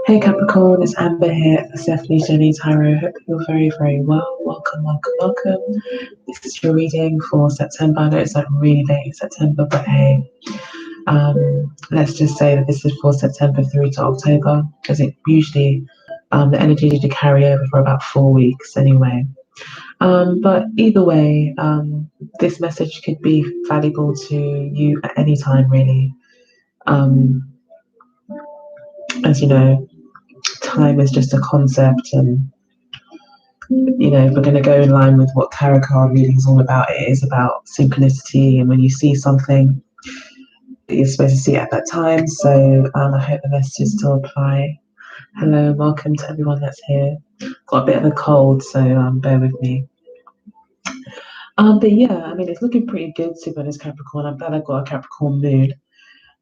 Hey Capricorn, it's Amber here at the Stephanie Jenny Tarot. Hope you're very, very well. Welcome, welcome, welcome. This is your reading for September. I know it's like really late in September, but hey, let's just say that this is for September through to October, because it usually the energy usually carry over for about 4 weeks anyway. But either way, this message could be valuable to you at any time, really. Um, as you know, time is just a concept, and if we're going to go in line with what tarot card reading is all about, it is about synchronicity. And when you see something, you're supposed to see it at that time. So I hope the messages still apply. Hello, welcome to everyone that's here. Got a bit of a cold, so bear with me. But yeah, I mean, it's looking pretty good to be honest, Capricorn. I'm glad I got a Capricorn moon.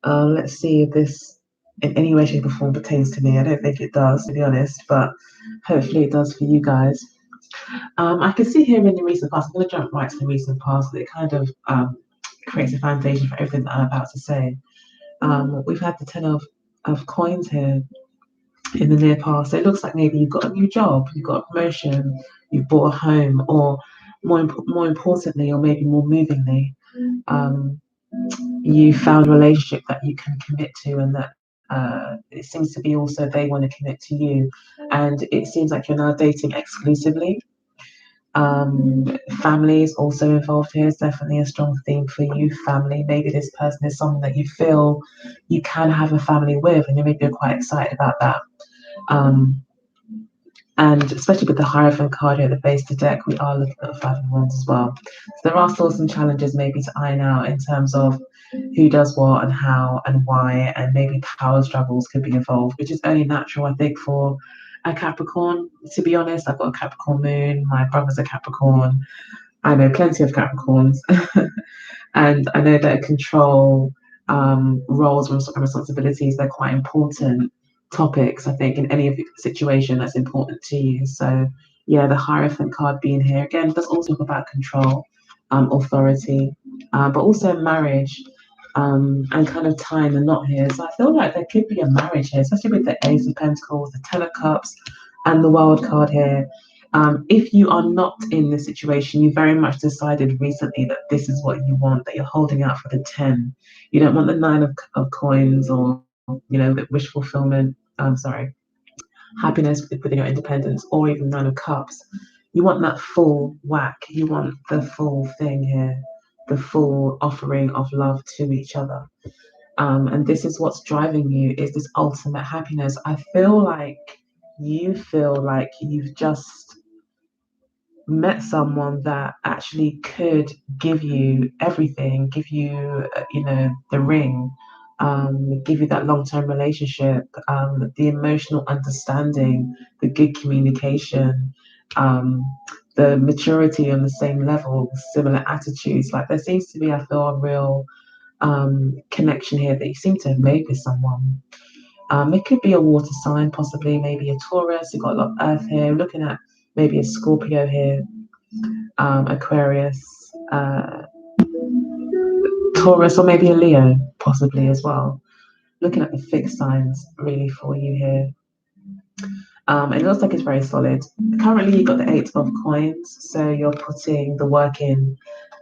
Let's see if this in any way, shape, or form pertains to me. I don't think it does, to be honest, but hopefully it does for you guys. I can see here in the recent past, I'm going to jump right to the recent past, it kind of creates a foundation for everything that I'm about to say. We've had the Ten of Coins here in the near past. So it looks like maybe you've got a new job, you've got a promotion, you've bought a home, or more importantly, or maybe more movingly, you found a relationship that you can commit to, and that it seems to be also they want to commit to you. And it seems like you're now dating exclusively. Family is also involved here. It's definitely a strong theme for you. Family. Maybe this person is someone that you feel you can have a family with, and you maybe you're quite excited about that. And especially with the Hierophant card here at the base of the deck, we are looking at the Five of Wands as well. So there are still some challenges maybe to iron out in terms of who does what and how and why, and maybe power struggles could be involved, which is only natural, I think, for a Capricorn. To be honest, I've got a Capricorn moon, my brother's a Capricorn, I know plenty of Capricorns, and I know that control roles and responsibilities, they're quite important topics, I think, in any situation that's important to you. So yeah, the Hierophant card being here again does also talk about control, authority, but also marriage, and kind of tying the knot here. So I feel like there could be a marriage here, especially with the Ace of Pentacles, the Ten of Cups, and the World card here. If you are not in this situation, you very much decided recently that this is what you want, that you're holding out for the 10. You don't want the Nine of Coins, or, the wish fulfillment, happiness within your independence, or even Nine of Cups. You want that full whack. You want the full thing here, the full offering of love to each other. And this is what's driving you, is this ultimate happiness. I feel like you feel like you've just met someone that actually could give you everything, give you, the ring, give you that long-term relationship, the emotional understanding, the good communication, um, the maturity on the same level, similar attitudes. Like there seems to be, I feel, a real connection here that you seem to have made with someone. It could be a water sign, possibly maybe a Taurus. You've got a lot of Earth here. Looking at maybe a Scorpio here, Aquarius, Taurus, or maybe a Leo, possibly as well. Looking at the fixed signs really for you here. It looks like it's very solid. Currently, you've got the Eight of Coins, so you're putting the work in.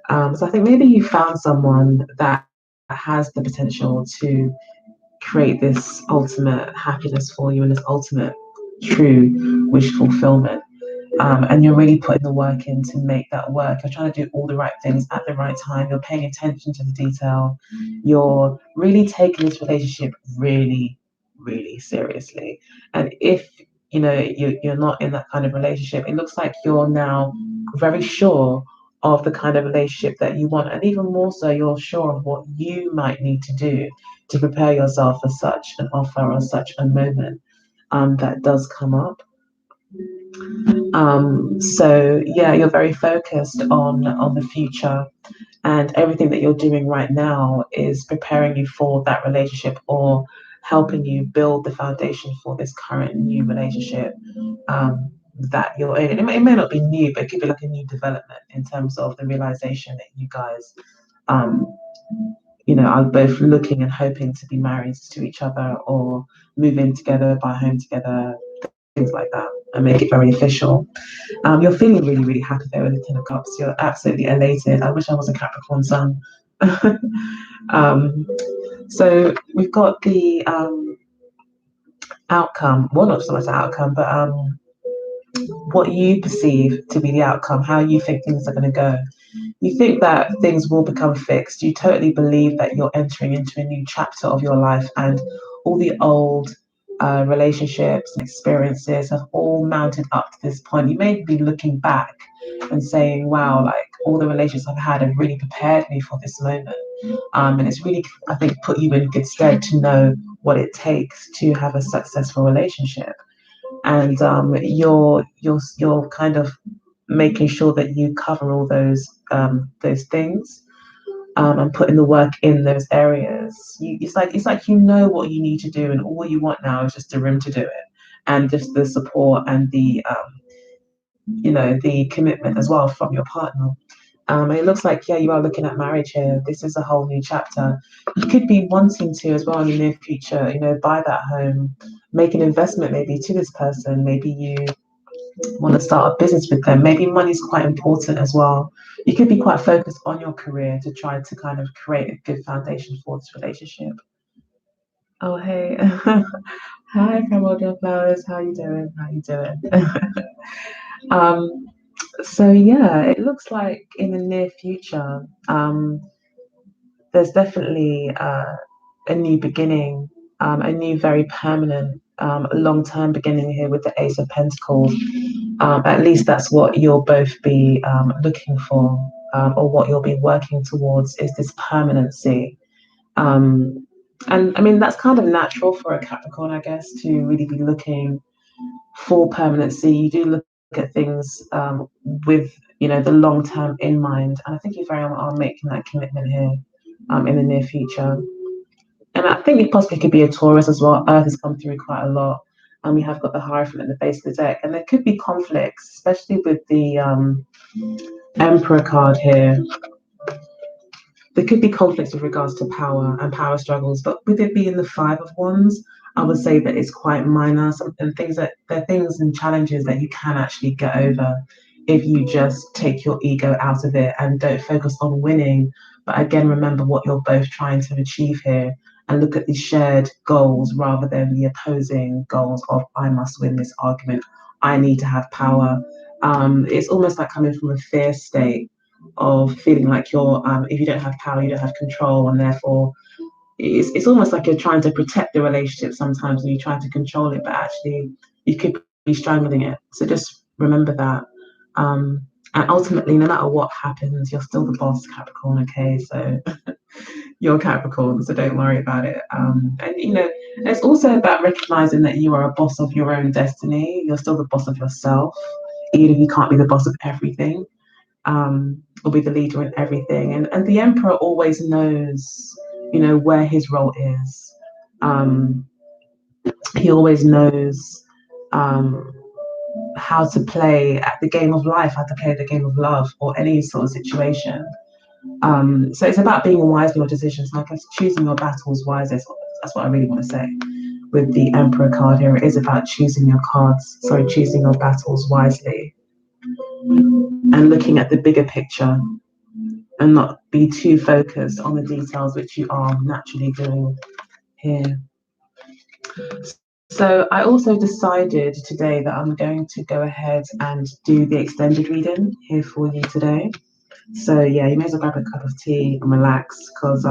So I think maybe you found someone that has the potential to create this ultimate happiness for you, and this ultimate true wish fulfillment. And you're really putting the work in to make that work. You're trying to do all the right things at the right time. You're paying attention to the detail. You're really taking this relationship really, really seriously. And if you're not in that kind of relationship, it looks like you're now very sure of the kind of relationship that you want, and even more so, you're sure of what you might need to do to prepare yourself for such an offer or such a moment that does come up. So yeah, you're very focused on the future, and everything that you're doing right now is preparing you for that relationship, or helping you build the foundation for this current new relationship that you're in. It may not be new, but it could be like a new development in terms of the realization that you guys are both looking and hoping to be married to each other or move in together, buy a home together, things like that, and make it very official. You're feeling really, really happy there with the Ten of Cups. You're absolutely elated. I wish I was a Capricorn sun. um, so we've got the outcome. Well, not so much the outcome, but what you perceive to be the outcome, how you think things are going to go. You think that things will become fixed. You totally believe that you're entering into a new chapter of your life, and all the old relationships and experiences have all mounted up to this point. You may be looking back and saying, wow, like all the relationships I've had have really prepared me for this moment. And it's really, I think, put you in good stead to know what it takes to have a successful relationship. And you're kind of making sure that you cover all those things, and putting the work in those areas. It's like you know what you need to do, and all you want now is just the room to do it, and just the support and the commitment as well from your partner. And it looks like, yeah, you are looking at marriage here. This is a whole new chapter. You could be wanting to as well in the near future, buy that home, make an investment maybe to this person. Maybe you want to start a business with them. Maybe money's quite important as well. You could be quite focused on your career to try to kind of create a good foundation for this relationship. Oh, hey. Hi, Primordial Flowers. How you doing? How you doing? um, so yeah, it looks like in the near future, there's definitely a new beginning, a new very permanent, long-term beginning here with the Ace of Pentacles. At least that's what you'll both be looking for, or what you'll be working towards is this permanency. Um, and I mean, that's kind of natural for a Capricorn, I guess, to really be looking for permanency. You do look at things with, the long term in mind. And I think you very much are making that commitment here in the near future. And I think it possibly could be a Taurus as well. Earth has come through quite a lot. And we have got the Hierophant at the base of the deck. And there could be conflicts, especially with the Emperor card here. There could be conflicts with regards to power and power struggles, but with it being the Five of Wands, I would say that it's quite minor. And there are things and challenges that you can actually get over if you just take your ego out of it and don't focus on winning. But again, remember what you're both trying to achieve here, and look at the shared goals rather than the opposing goals of I must win this argument. I need to have power. It's almost like coming from a fear state of feeling like if you don't have power, you don't have control, and therefore it's almost like you're trying to protect the relationship sometimes, and you're trying to control it, but actually you could be strangling it. So just remember that. And ultimately, no matter what happens, you're still the boss, Capricorn. Okay, so you're Capricorn, so don't worry about it. And it's also about recognizing that you are a boss of your own destiny. You're still the boss of yourself, even if you can't be the boss of everything, or be the leader in everything. And the Emperor always knows, where his role is. He always knows how to play at the game of life, how to play the game of love, or any sort of situation. So it's about being wise in your decisions, like choosing your battles wisely. That's what I really want to say. With the Emperor card here, it is about choosing your battles wisely, and looking at the bigger picture, and not be too focused on the details, which you are naturally doing here. So I also decided today that I'm going to go ahead and do the extended reading here for you today. So yeah, you may as well grab a cup of tea and relax, because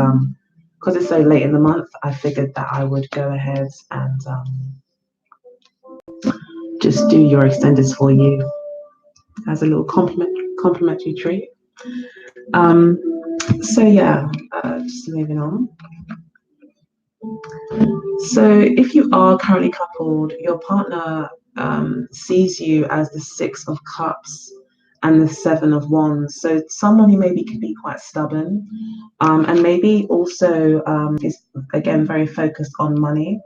it's so late in the month. I figured that I would go ahead and just do your extendeds for you as a little complimentary treat. So yeah, just moving on. So if you are currently coupled, your partner sees you as the Six of Cups and the Seven of Wands. So someone who maybe could be quite stubborn, and maybe also is again very focused on money.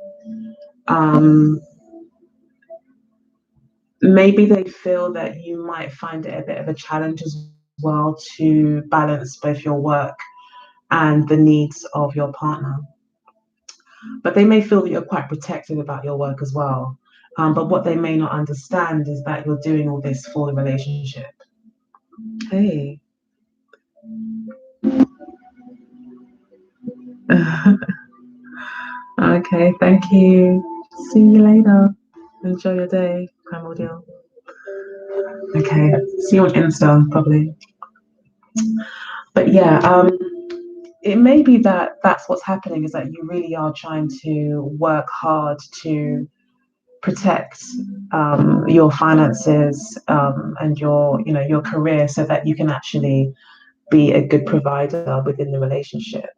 Maybe they feel that you might find it a bit of a challenge as well to balance both your work and the needs of your partner. But they may feel that you're quite protective about your work as well. But what they may not understand is that you're doing all this for the relationship. Hey. Okay, thank you. See you later. Enjoy your day, Primordial. Okay, see you on Insta probably. But yeah, it may be that that's what's happening, is that you really are trying to work hard to protect your finances and your career, so that you can actually be a good provider within the relationship.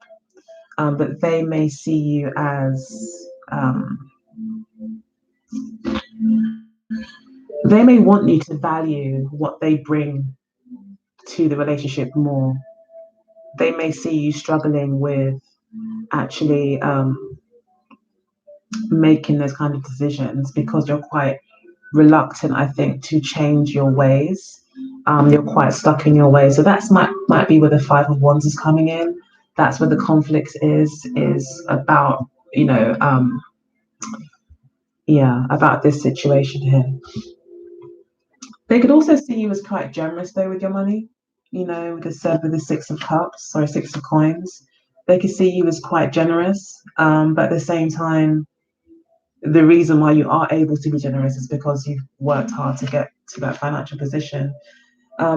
But they may see you as they may want you to value what they bring to the relationship more. They may see you struggling with actually making those kind of decisions, because you're quite reluctant, I think, to change your ways. You're quite stuck in your ways. So that's might be where the Five of Wands is coming in. That's where the conflict is about, about this situation here. They could also see you as quite generous though with your money. With the Six of Cups, sorry, Six of Coins. They could see you as quite generous, but at the same time, the reason why you are able to be generous is because you've worked hard to get to that financial position.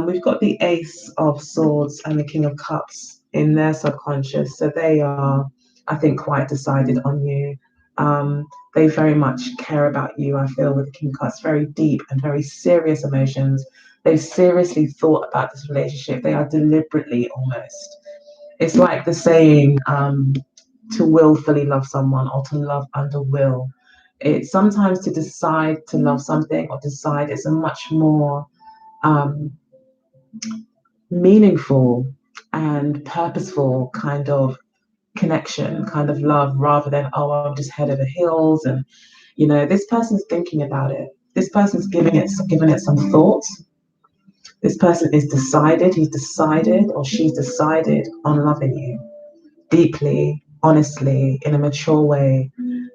We've got the Ace of Swords and the King of Cups in their subconscious, so they are, I think, quite decided on you. They very much care about you, I feel, with the King of Cups, very deep and very serious emotions. They've seriously thought about this relationship. They are deliberately, almost. It's like the saying, to willfully love someone, or to love under will. It's sometimes to decide to love something, or decide, it's a much more meaningful and purposeful kind of connection, kind of love, rather than, oh, I'm just head over heels. And this person's thinking about it. This person's giving it some thought. This person is decided, he's decided, or she's decided on loving you deeply, honestly, in a mature way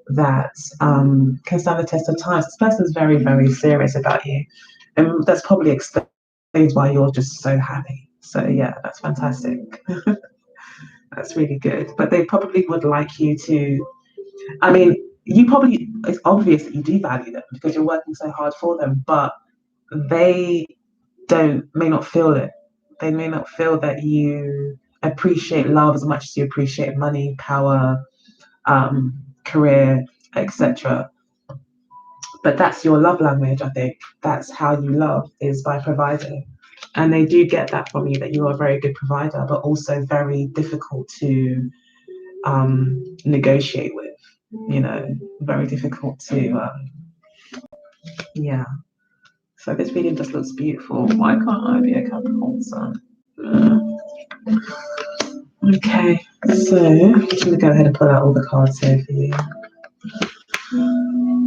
that can stand the test of time. This person's very, very serious about you. And that's probably explains why you're just so happy. So yeah, that's fantastic. That's really good. But they probably would like you to, I mean, it's obvious that you do value them because you're working so hard for them, but they may not feel it. They may not feel that you appreciate love as much as you appreciate money, power, career, etc. But that's your love language, I think. That's how you love, is by providing. And they do get that from you, that you are a very good provider, but also very difficult to negotiate with, very difficult to, yeah. So this reading just looks beautiful. Why can't I be a Capricorn sun? Okay, so I'm just going to go ahead and pull out all the cards here for you.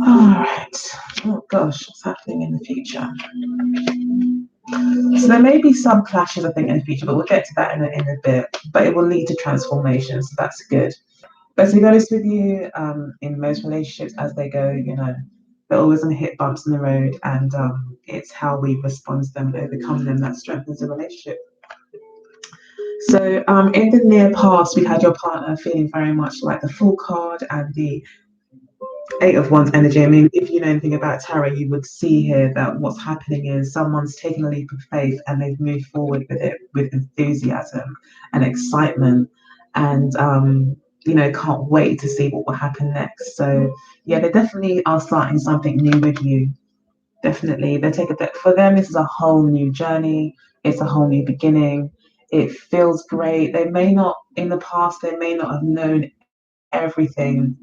All right. Oh gosh, what's happening in the future? So there may be some clashes, I think, in the future, but we'll get to that in a bit. But it will lead to transformation, so that's good. But to be honest with you, in most relationships, as they go, they're always going to hit bumps in the road, and it's how we respond to them and overcome them that strengthens the relationship. So in the near past, we had your partner feeling very much like the Fool card and the Eight of Wands energy. I mean, if you know anything about tarot, you would see here that what's happening is someone's taken a leap of faith and they've moved forward with it with enthusiasm and excitement, and can't wait to see what will happen next. So yeah, they definitely are starting something new with you. Definitely, they take a bit. For them, this is a whole new journey. It's a whole new beginning. It feels great. They may not, in the past, they may not have known everything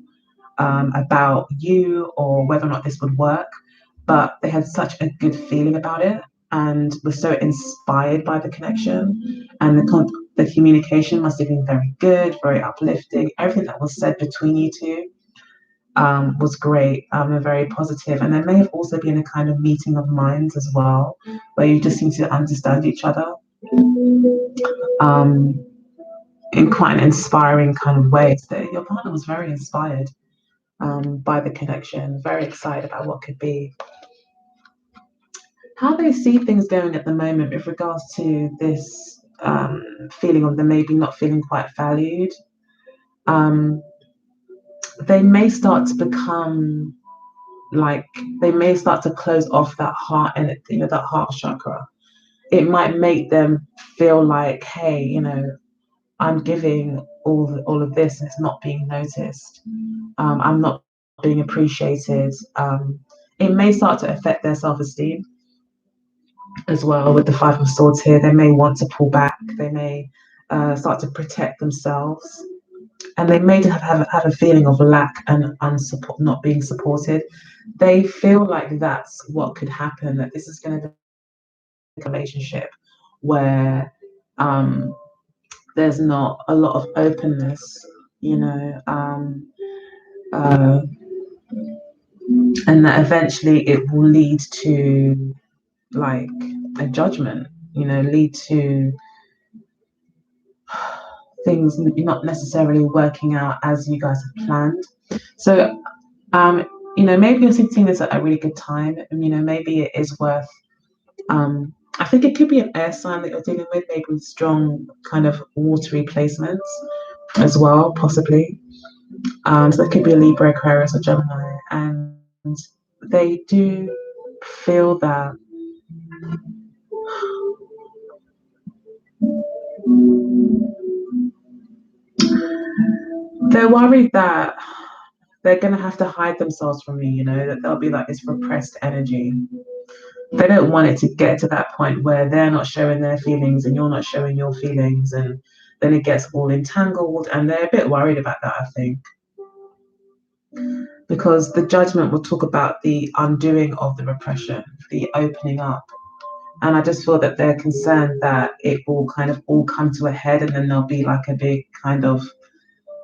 about you or whether or not this would work, but they had such a good feeling about it and were so inspired by the connection, and the communication must have been very good, very uplifting. Everything that was said between you two was great and very positive. And there may have also been a kind of meeting of minds as well, where you just seem to understand each other. in quite an inspiring kind of way. So your partner was very inspired by the connection, very excited about what could be. How they see things going at the moment with regards to this feeling of them maybe not feeling quite valued. Um, they may start to become like they may start to close off that heart and that heart chakra. It might make them feel like, hey, I'm giving all of this and it's not being noticed. I'm not being appreciated. It may start to affect their self-esteem as well. With the Five of Swords here, they may want to pull back. They may start to protect themselves, and they may have a feeling of lack and not being supported. They feel like that's what could happen. That this is going to be a relationship where there's not a lot of openness, uh, and that eventually it will lead to like a judgment, lead to things not necessarily working out as you guys have planned. So, maybe you're seeing this at a really good time, and maybe it is worth. I think it could be an air sign that you're dealing with, maybe with strong kind of watery placements as well, possibly. So it could be a Libra, Aquarius, or Gemini, and they do feel that they're worried that they're going to have to hide themselves from you, that there'll be like this repressed energy. They don't want it to get to that point where they're not showing their feelings and you're not showing your feelings, and then it gets all entangled, and they're a bit worried about that, I think, because the judgment will talk about the undoing of the repression, the opening up. And I just feel that they're concerned that it will kind of all come to a head, and then there'll be like a big kind of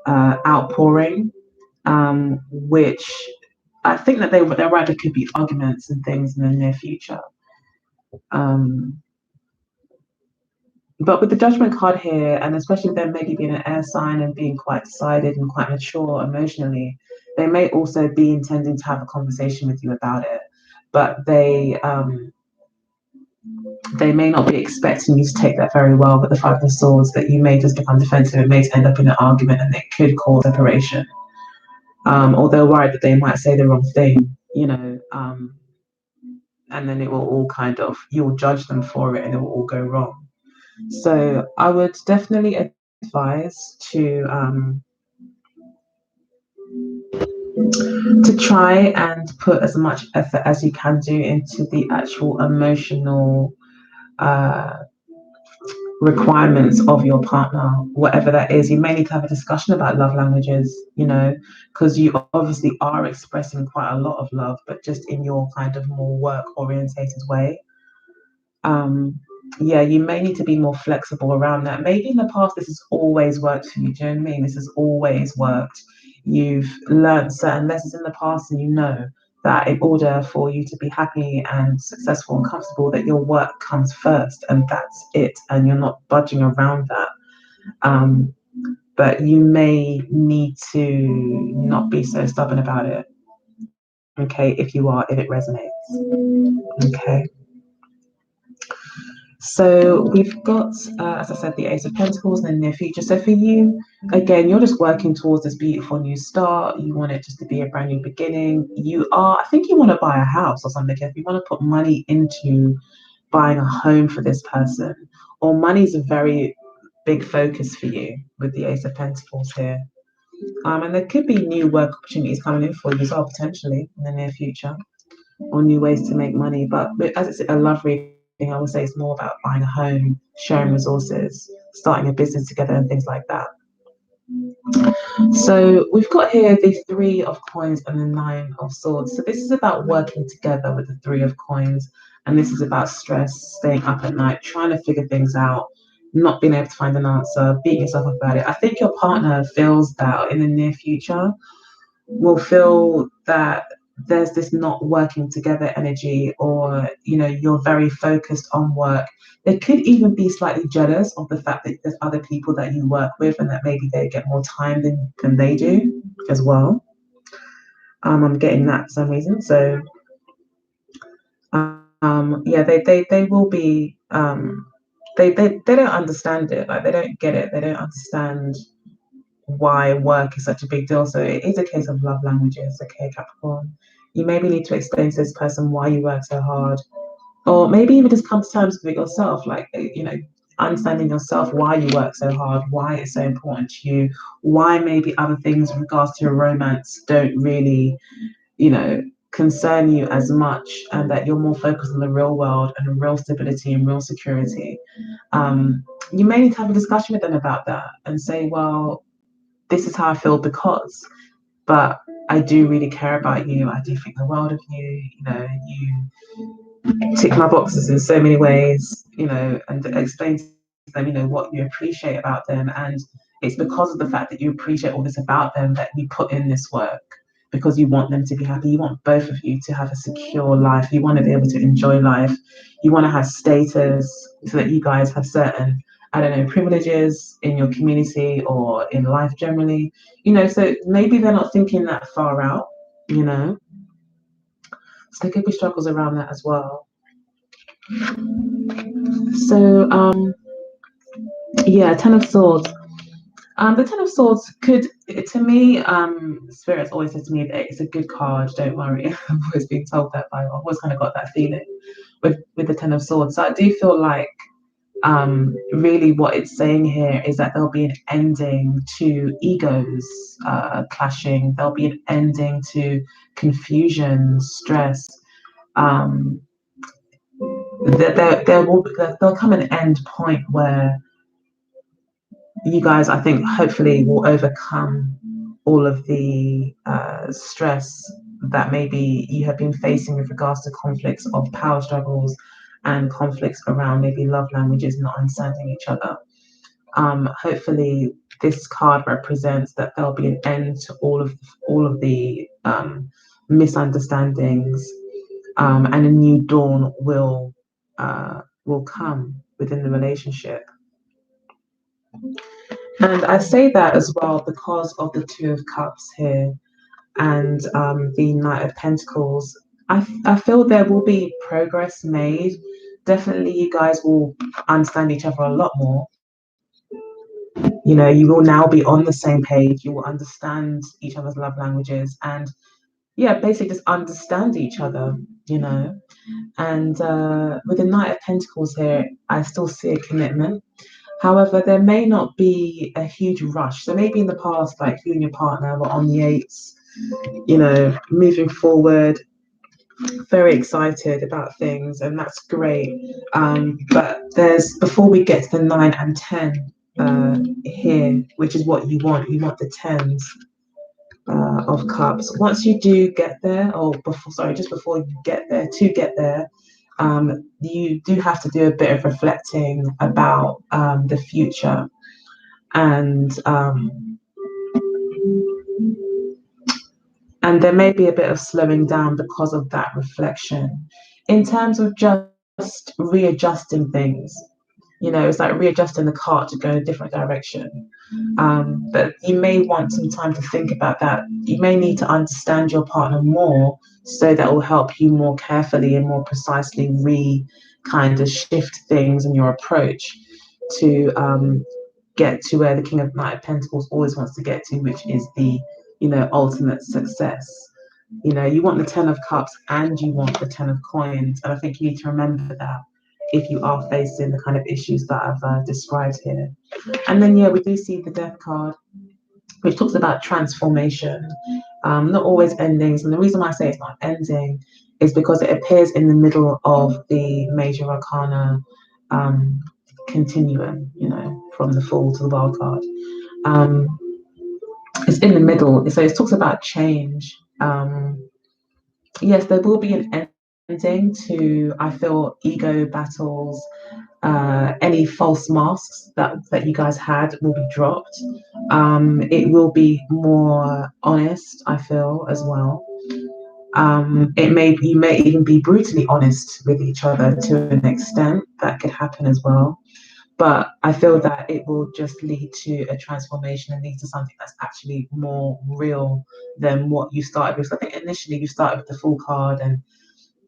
outpouring, which I think that they're right. There could be arguments and things in the near future. But with the Judgment card here, and especially them maybe being an air sign and being quite decided and quite mature emotionally, they may also be intending to have a conversation with you about it. But they may not be expecting you to take that very well. But the Five of Swords, that you may just become defensive, it may end up in an argument, and it could cause separation. Or they're worried that they might say the wrong thing, and then it will all kind of, you'll judge them for it and it will all go wrong. So I would definitely advise to try and put as much effort as you can do into the actual emotional requirements of your partner, whatever that is. You may need to have a discussion about love languages, because you obviously are expressing quite a lot of love, but just in your kind of more work orientated way. Yeah, you may need to be more flexible around that. Maybe in the past this has always worked for you. Do you know what I mean? This has always worked. You've learned certain lessons in the past, and you know that in order for you to be happy and successful and comfortable, that your work comes first, and that's it, and you're not budging around that. But you may need to not be so stubborn about it. Okay, if it resonates. Okay. So we've got, as I said, the Ace of Pentacles in the near future. So for you, again, you're just working towards this beautiful new start. You want it just to be a brand new beginning. I think you want to buy a house or something. If you want to put money into buying a home for this person, or money is a very big focus for you with the Ace of Pentacles here. And there could be new work opportunities coming in for you as well, potentially in the near future, or new ways to make money. But as it's a love reading, I would say it's more about buying a home, sharing resources, starting a business together, and things like that. So we've got here the Three of Coins and the Nine of Swords. So this is about working together with the Three of Coins, and this is about stress, staying up at night, trying to figure things out, not being able to find an answer, beating yourself up about it. I think your partner feels that in the near future will feel that there's this not working together energy, or you're very focused on work. They could even be slightly jealous of the fact that there's other people that you work with and that maybe they get more time than they do as well. I'm getting that for some reason. So yeah, they will be they don't understand it. Like, they don't get it. They don't understand why work is such a big deal. So it is a case of love languages. Okay, Capricorn, you maybe need to explain to this person why you work so hard, or maybe even just come to terms with it yourself. Like, understanding yourself, why you work so hard, why it's so important to you, why maybe other things in regards to your romance don't really, concern you as much, and that you're more focused on the real world and real stability and real security. You may need to have a discussion with them about that and say, well, this is how I feel because, but I do really care about you. I do think the world of you. You tick my boxes in so many ways, and explain to them, what you appreciate about them. And it's because of the fact that you appreciate all this about them that you put in this work, because you want them to be happy. You want both of you to have a secure life. You want to be able to enjoy life. You want to have status so that you guys have certain, I don't know, privileges in your community or in life generally. So maybe they're not thinking that far out, so there could be struggles around that as well. So yeah, Ten of Swords. The Ten of Swords could, to me, Spirit's always said to me that it's a good card. Don't worry. I've always been told that I've always kind of got that feeling with the Ten of Swords. So I do feel like really what it's saying here is that there'll be an ending to egos clashing. There'll be an ending to confusion, stress. Um, there'll come an end point where you guys, I think, hopefully will overcome all of the stress that maybe you have been facing with regards to conflicts of power struggles and conflicts around maybe love languages, not understanding each other. Hopefully, this card represents that there'll be an end to all of the misunderstandings, and a new dawn will come within the relationship. And I say that as well because of the Two of Cups here and the Knight of Pentacles. I feel there will be progress made. Definitely, you guys will understand each other a lot more. You will now be on the same page. You will understand each other's love languages, and yeah, basically just understand each other, And with the Knight of Pentacles here, I still see a commitment. However, there may not be a huge rush. So maybe in the past, like, you and your partner were on the eights, moving forward, very excited about things, and that's great. But before we get to the 9 and 10 here, which is what you want the tens of cups. Once you do get there, or just before you get there, you do have to do a bit of reflecting about the future, and there may be a bit of slowing down because of that reflection in terms of just readjusting things. It's like readjusting the cart to go in a different direction. But you may want some time to think about that. You may need to understand your partner more, so that will help you more carefully and more precisely kind of shift things in your approach to get to where the King of Knight of Pentacles always wants to get to, which is the ultimate success. You want the 10 of Cups and you want the 10 of Coins, and I think you need to remember that if you are facing the kind of issues that I've described here. And then, yeah, we do see the Death card, which talks about transformation, not always endings. And the reason why I say it's not ending is because it appears in the middle of the major arcana continuum, from the Fool to the Wild card. It's in the middle, so it talks about change. Yes, there will be an ending to, I feel, ego battles. Any false masks that you guys had will be dropped. It will be more honest, I feel, as well. You may even be brutally honest with each other to an extent. That could happen as well. But I feel that it will just lead to a transformation and lead to something that's actually more real than what you started with. So I think initially you started with the Fool card and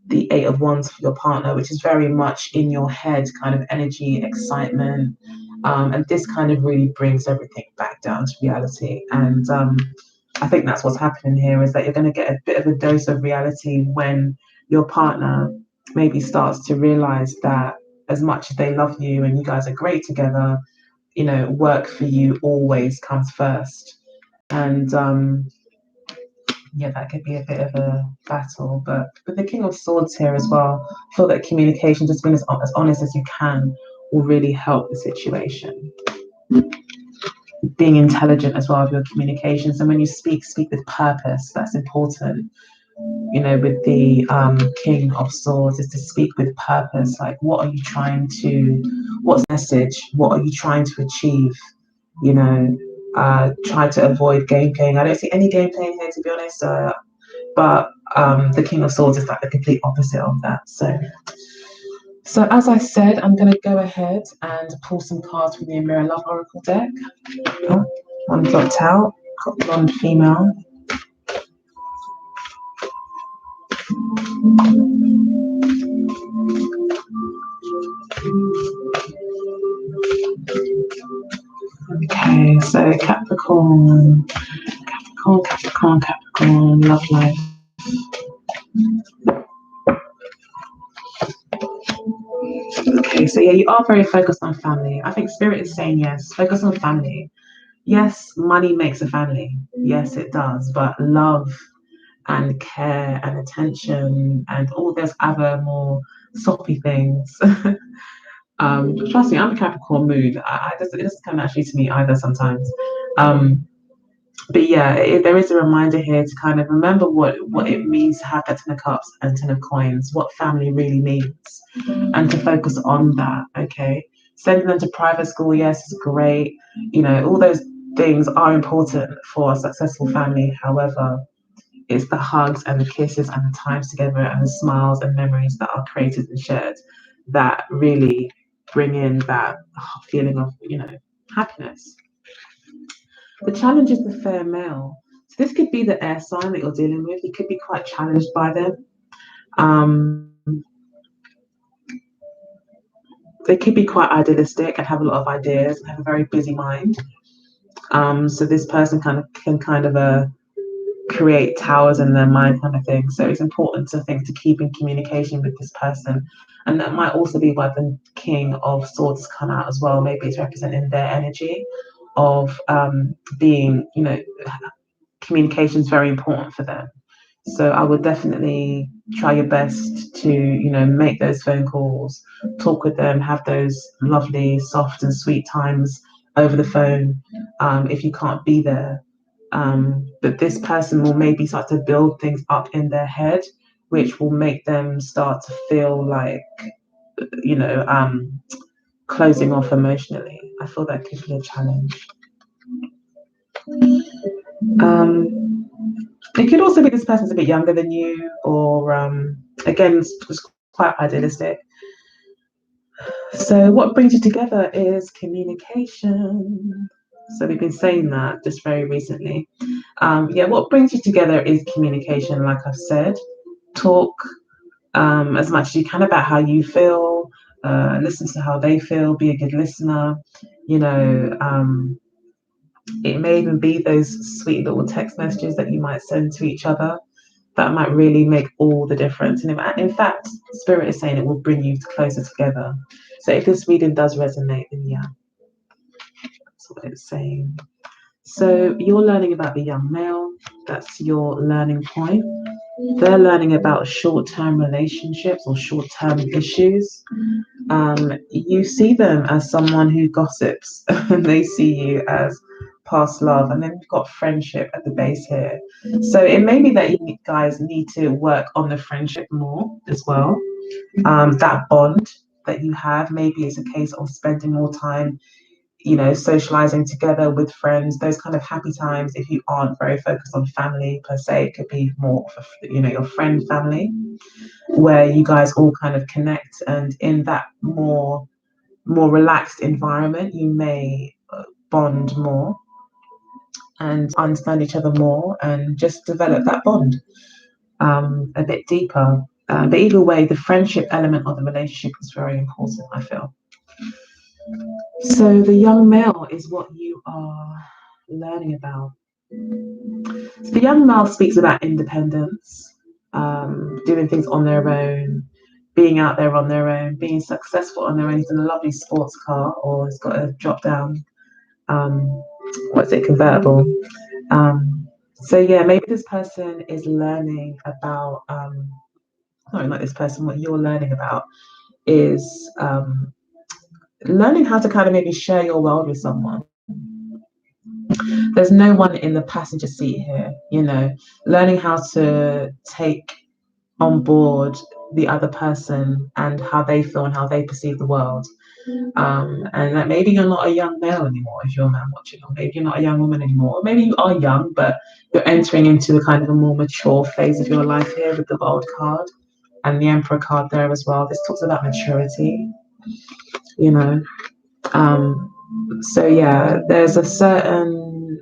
the Eight of Wands for your partner, which is very much in your head kind of energy, excitement. And this kind of really brings everything back down to reality. And I think that's what's happening here, is that you're going to get a bit of a dose of reality when your partner maybe starts to realize that as much as they love you and you guys are great together, work for you always comes first. And yeah, that could be a bit of a battle. But with the King of Swords here as well, I feel that communication, just being as honest as you can, will really help the situation. Being intelligent as well with your communications, and when you speak with purpose. That's important. With the King of Swords, is to speak with purpose. Like, what are you trying to? What's the message? What are you trying to achieve? Try to avoid game playing. I don't see any game playing here, to be honest. But the King of Swords is like the complete opposite of that. So as I said, I'm going to go ahead and pull some cards from the Mirror Love Oracle deck. Oh, one dropped out. Got blonde female. Okay, so Capricorn, love life. Okay, so yeah, you are very focused on family. I think Spirit is saying yes, focus on family. Yes, money makes a family. Yes, it does. But love and care and attention and all those other more soppy things. Trust me, I'm a Capricorn mood. It doesn't come naturally to me either sometimes. But yeah, there is a reminder here to kind of remember what it means to have that Ten of Cups and Ten of Coins, what family really means, and to focus on that. Okay, sending them to private school, yes, is great. All those things are important for a successful family. However, it's the hugs and the kisses and the times together and the smiles and memories that are created and shared that really bring in that feeling of happiness. The challenge is the fair male. So this could be the air sign that you're dealing with. You could be quite challenged by them. They could be quite idealistic and have a lot of ideas and have a very busy mind. So this person can create towers in their mind, kind of thing. So it's important to keep in communication with this person. And that might also be why the King of Swords come out as well. Maybe it's representing their energy of being, communication is very important for them. So I would definitely try your best to, make those phone calls, talk with them, have those lovely, soft and sweet times over the phone if you can't be there. But this person will maybe start to build things up in their head, which will make them start to feel like, closing off emotionally. I feel that could be a challenge. It could also be this person's a bit younger than you, or again, it's quite idealistic. So what brings you together is communication. So we've been saying that just very recently. What brings you together is communication, like I've said. Talk as much as you can about how you feel, listen to how they feel, be a good listener. It may even be those sweet little text messages that you might send to each other that might really make all the difference. And in fact, Spirit is saying it will bring you closer together. So if this reading does resonate, then yeah, that's what it's saying. So you're learning about the young male. That's your learning point. They're learning about short-term relationships or short-term issues. You see them as someone who gossips, and they see you as past love, and then you've got friendship at the base here. So it may be that you guys need to work on the friendship more as well. That bond that you have, maybe it's a case of spending more time, socializing together with friends, those kind of happy times. If you aren't very focused on family per se, it could be more of, your friend family, where you guys all kind of connect, and in that more relaxed environment, you may bond more and understand each other more and just develop that bond a bit deeper. But either way, the friendship element of the relationship is very important, I feel. So the young male is what you are learning about. So the young male speaks about independence, doing things on their own, being out there on their own, being successful on their own. He's in a lovely sports car, or he's got a drop down, convertible. So yeah, maybe this person is learning about, sorry, not this person, what you're learning about is learning how to kind of maybe share your world with someone. There's no one in the passenger seat here, learning how to take on board the other person and how they feel and how they perceive the world. And that maybe you're not a young male anymore if you're a man watching, or maybe you're not a young woman anymore, or maybe you are young, but you're entering into a kind of a more mature phase of your life here with the World card and the Emperor card there as well. This talks about maturity, you know. So yeah, there's a certain,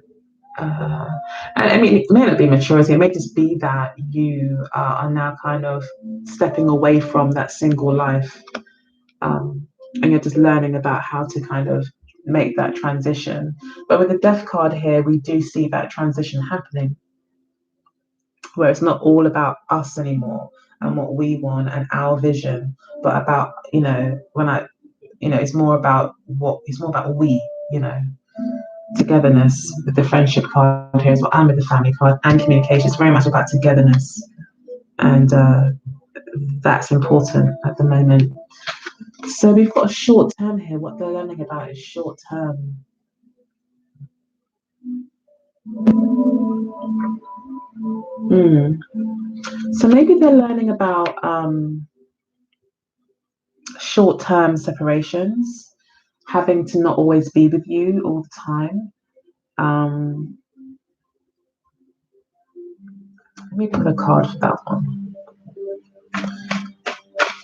and I mean, it may not be maturity, it may just be that you are now kind of stepping away from that single life. And you're just learning about how to kind of make that transition. But with the Death card here, we do see that transition happening, where it's not all about us anymore and what we want and our vision, but about, it's more about we, togetherness, with the friendship card here as well, and with the family card and communication. It's very much about togetherness. And that's important at the moment. So we've got a short term here. What they're learning about is short term. So maybe they're learning about short term separations, having to not always be with you all the time. Let me put a card for that one.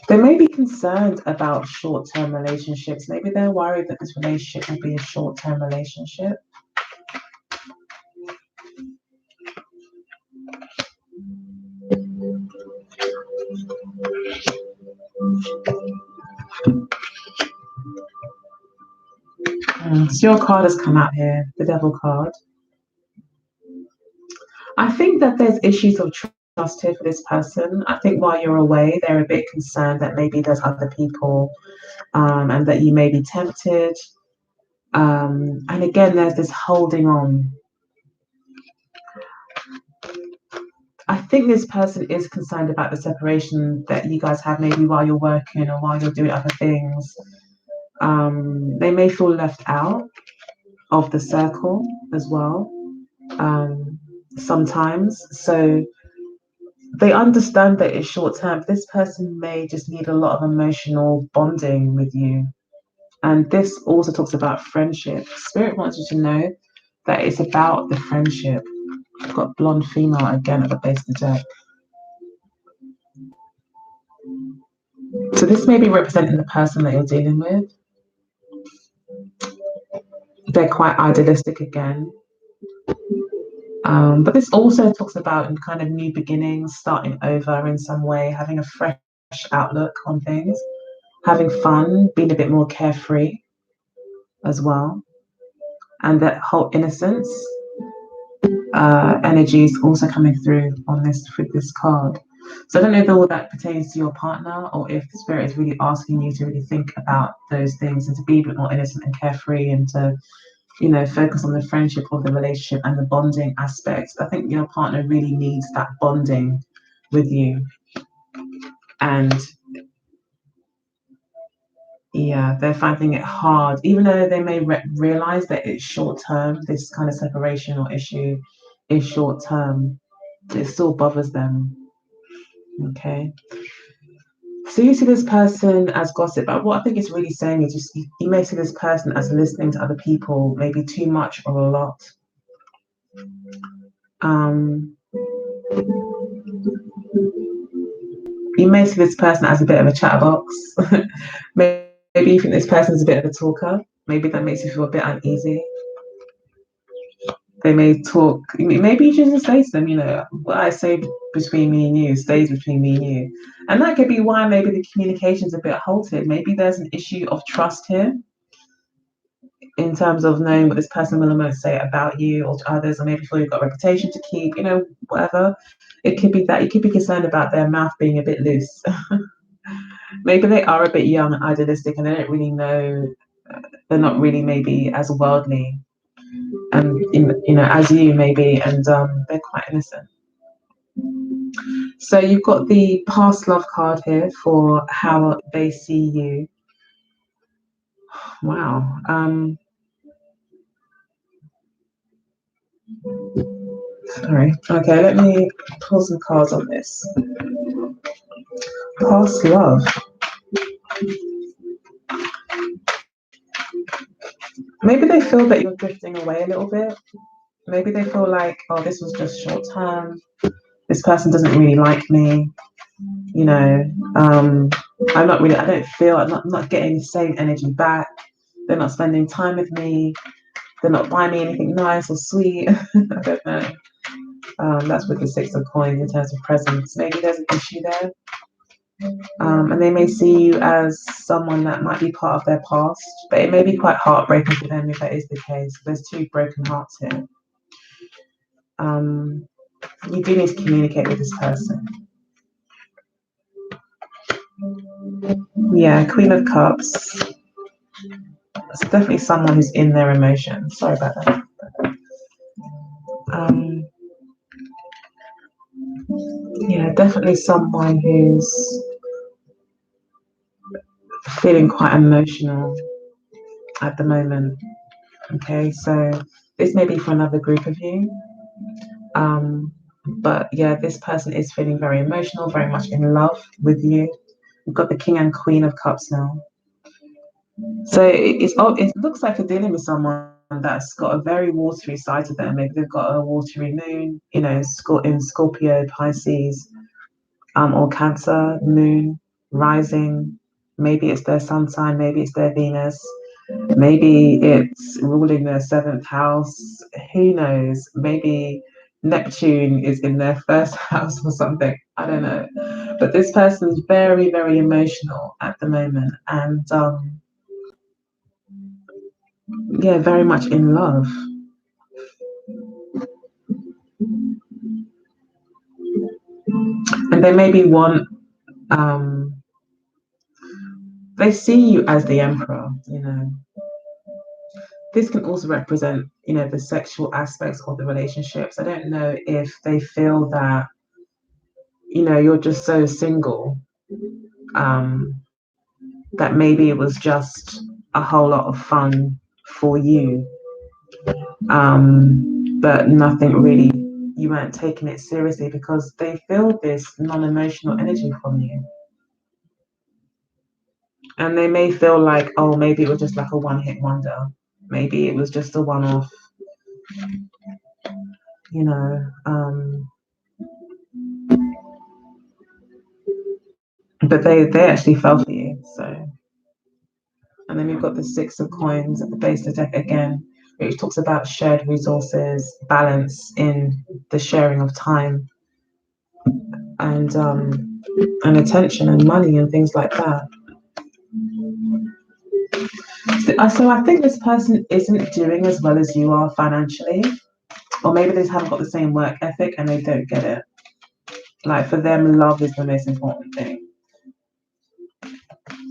They may be concerned about short term relationships. Maybe they're worried that this relationship will be a short term relationship. So your card has come out here, the Devil card. I think that there's issues of trust here for this person. I think while you're away, they're a bit concerned that maybe there's other people, and that you may be tempted. And again, there's this holding on. I think this person is concerned about the separation that you guys have, maybe while you're working or while you're doing other things. They may feel left out of the circle as well, sometimes. So they understand that it's short term. This person may just need a lot of emotional bonding with you. And this also talks about friendship. Spirit wants you to know that it's about the friendship. I've got blonde female again at the base of the deck. So this may be representing the person that you're dealing with. They're quite idealistic again. But this also talks about kind of new beginnings, starting over in some way, having a fresh outlook on things, having fun, being a bit more carefree as well. And that whole innocence energy is also coming through on this with this card. So I don't know if all that pertains to your partner, or if the spirit is really asking you to really think about those things and to be a bit more innocent and carefree, and to, focus on the friendship of the relationship and the bonding aspects. I think your partner really needs that bonding with you. And yeah, they're finding it hard, even though they may realize that it's short term, this kind of separation or issue is short term, it still bothers them. Okay. So you see this person as gossip, but what I think it's really saying is you may see this person as listening to other people, maybe too much or a lot. You may see this person as a bit of a chatterbox. Maybe you think this person is a bit of a talker. Maybe that makes you feel a bit uneasy. They may talk. Maybe you should just say to them, what I say between me and you stays between me and you. And that could be why maybe the communication's a bit halted. Maybe there's an issue of trust here in terms of knowing what this person will and won't say about you or to others, or maybe feel you've got a reputation to keep, whatever. It could be that you could be concerned about their mouth being a bit loose. Maybe they are a bit young and idealistic and they don't really know, they're not really maybe as worldly and as you maybe, and they're quite innocent. So you've got the past love card here for how they see you. Wow. Sorry. Okay, let me pull some cards on this. Past love. Maybe they feel that you're drifting away a little bit. Maybe they feel like, oh, this was just short term. This person doesn't really like me. I'm not getting the same energy back. They're not spending time with me. They're not buying me anything nice or sweet. I don't know. That's with the Six of Coins in terms of presents. Maybe there's an issue there. And they may see you as someone that might be part of their past, but it may be quite heartbreaking for them if that is the case. There's two broken hearts here. You do need to communicate with this person. Yeah, Queen of Cups. It's definitely someone who's in their emotions. Sorry about that. Yeah, definitely someone who's feeling quite emotional at the moment. Okay, so this may be for another group of you. But yeah, this person is feeling very emotional, very much in love with you. We've got the King and Queen of Cups now. So it looks like you're dealing with someone that's got a very watery side to them. Maybe they've got a watery moon, in Scorpio, Pisces, or Cancer, moon, rising. Maybe it's their sun sign, maybe it's their Venus, maybe it's ruling their seventh house. Who knows? Maybe Neptune is in their first house or something. I don't know. But this person's very, very emotional at the moment. And yeah, very much in love. And they maybe they see you as the emperor. This can also represent, the sexual aspects of the relationships. I don't know if they feel that, you're just so single, that maybe it was just a whole lot of fun for you, but nothing really, you weren't taking it seriously because they feel this non-emotional energy from you. And they may feel like, oh, maybe it was just like a one-hit wonder. Maybe it was just a one-off, but they actually fell for you. So, and then we've got the Six of Coins at the base of the deck again, which talks about shared resources, balance in the sharing of time, and attention and money and things like that. So I think this person isn't doing as well as you are financially, or maybe they just haven't got the same work ethic and they don't get it. Like for them, love is the most important thing.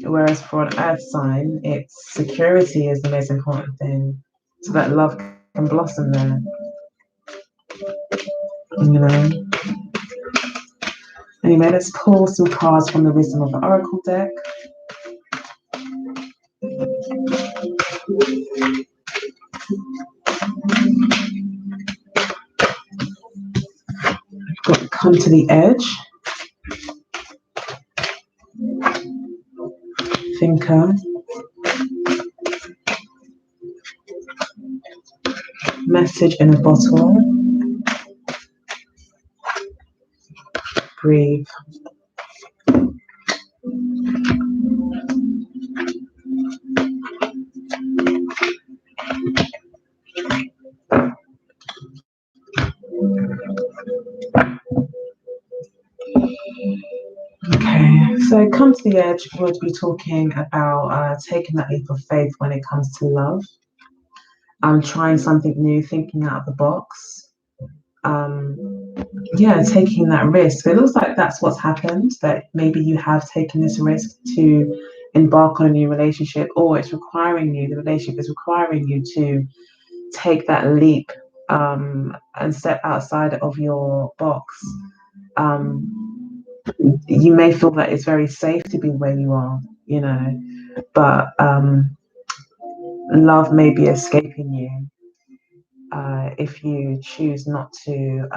Whereas for an earth sign, it's security is the most important thing, so that love can blossom there. Anyway, let's pull some cards from the Wisdom of the Oracle deck. Got to come to the edge. thinker, message in a bottle, breathe. Okay, so come to the edge, we'll be talking about taking that leap of faith when it comes to love. Trying something new, thinking out of the box. Yeah, taking that risk. It looks like that's what's happened, that maybe you have taken this risk to embark on a new relationship, or it's requiring you, the relationship is requiring you to take that leap and step outside of your box. You may feel that it's very safe to be where you are, you know, but love may be escaping you if you choose not to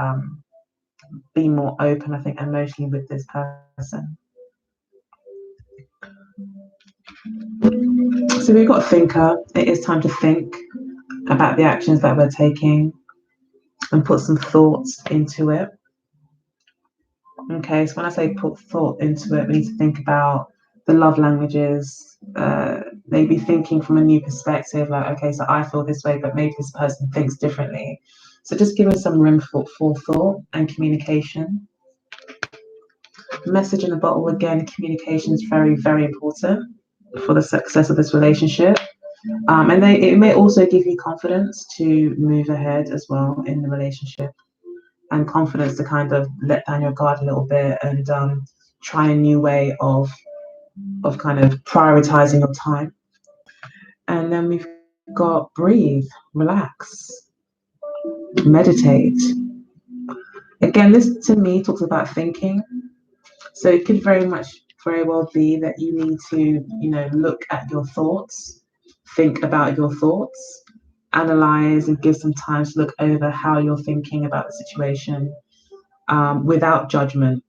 be more open, I think, emotionally with this person. So we've got thinker. It is time to think about the actions that we're taking and put some thoughts into it. Okay, so when I say put thought into it, we need to think about the love languages, maybe thinking from a new perspective, like, okay, so I feel this way, but maybe this person thinks differently. So just giving some room for thought and communication. Message in a bottle, again, communication is very, very important for the success of this relationship. And it may also give you confidence to move ahead as well in the relationship, and confidence to kind of let down your guard a little bit and try a new way of kind of prioritizing your time. And then we've got breathe, relax, meditate. Again, this to me talks about thinking. So it could very well be that you need to, look at your thoughts, think about your thoughts, analyze and give some time to look over how you're thinking about the situation without judgment,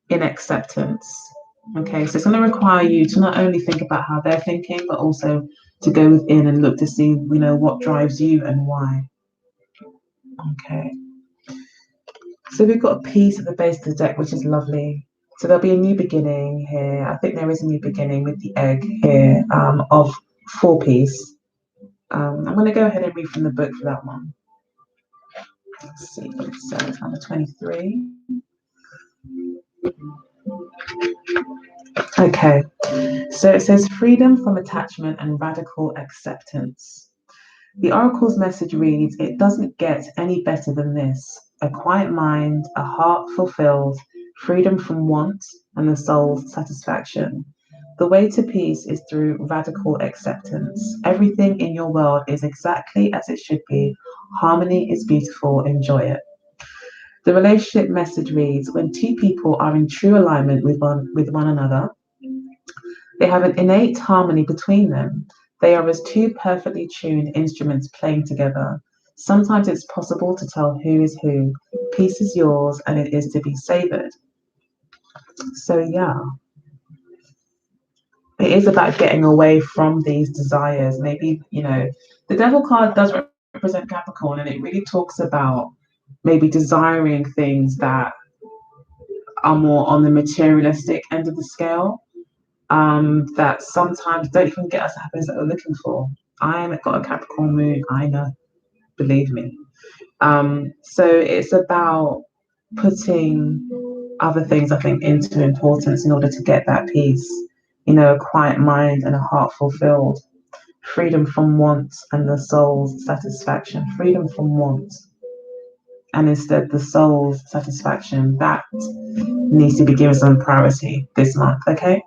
in acceptance. Okay, so it's going to require you to not only think about how they're thinking, but also to go within and look to see, what drives you and why. Okay. So we've got a piece at the base of the deck, which is lovely. So there'll be a new beginning here. I think there is a new beginning with the egg here of 4-piece. I'm going to go ahead and read from the book for that one. Let's see what it says, number 23. Okay, so it says freedom from attachment and radical acceptance. The oracle's message reads, it doesn't get any better than this. A quiet mind, a heart fulfilled, freedom from want, and the soul's satisfaction. The way to peace is through radical acceptance. Everything in your world is exactly as it should be. Harmony is beautiful. Enjoy it. The relationship message reads, when two people are in true alignment with one another, they have an innate harmony between them. They are as two perfectly tuned instruments playing together. Sometimes it's possible to tell who is who. Peace is yours and it is to be savored. So yeah, it is about getting away from these desires. Maybe, the devil card does represent Capricorn, and it really talks about maybe desiring things that are more on the materialistic end of the scale. That sometimes don't even get us the happiness that we're looking for. I've got a Capricorn moon, I know, believe me. So it's about putting other things, I think, into importance in order to get that peace. A quiet mind and a heart fulfilled. Freedom from want and the soul's satisfaction. Freedom from want and instead the soul's satisfaction. That needs to be given some priority this month, okay?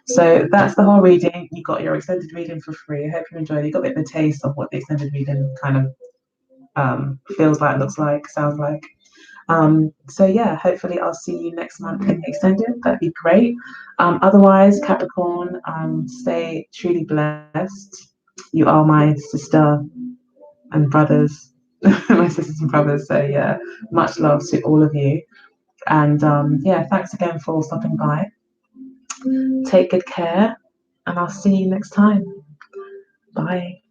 So that's the whole reading. You got your extended reading for free. I hope you enjoyed it. You got a bit of a taste of what the extended reading kind of feels like, looks like, sounds like. So yeah, hopefully I'll see you next month in the extended. That'd be great. Otherwise, Capricorn, stay truly blessed. You are my sister and brothers, my sisters and brothers. So yeah, much love to all of you. And yeah, thanks again for stopping by. Take good care, and I'll see you next time. Bye.